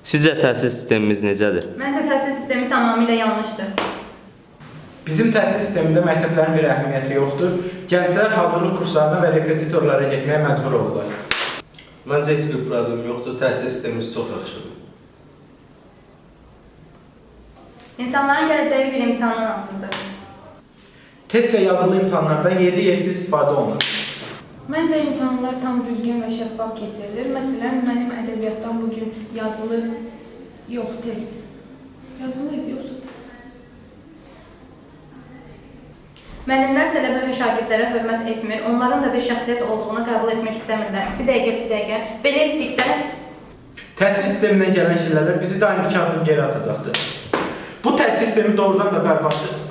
Sizcə təhsil sistemimiz necədir? Məncə təhsil sistemi tamamilə yanlışdır. Bizim təhsil sistemində məktəblərin bir əhəmiyyəti yoxdur. Gənclər hazırlıq kurslarına və repetitorlara getməyə məcbur olurlar. Məncə heç bir problem yoxdur. Təhsil sistemimiz çox yaxşıdır. İnsanların gələcəyi bir imtahandan asılıdır. Test və yazılı imtahanlardan yerli-yersiz istifadə olunur. Məncə imtahanlar tam düzgün və şəffaf keçirilir. Məsələn, mənim ədəbiyyatdan bugün yazılı yox, test. Yazılı idi, yoxsa test? Müəllimlər tələbə və şagirdlərə hörmət etmir, onların da bir şəxsiyyət olduğunu qəbul etmək istəmirlər. Bir dəqiqə. Belə etdikdə Təhsil sistemindən gələn şeylərlə bizi daim 2 addım geri atacaqdır. Bu təhsil sistemi doğrudan da bərbaddır.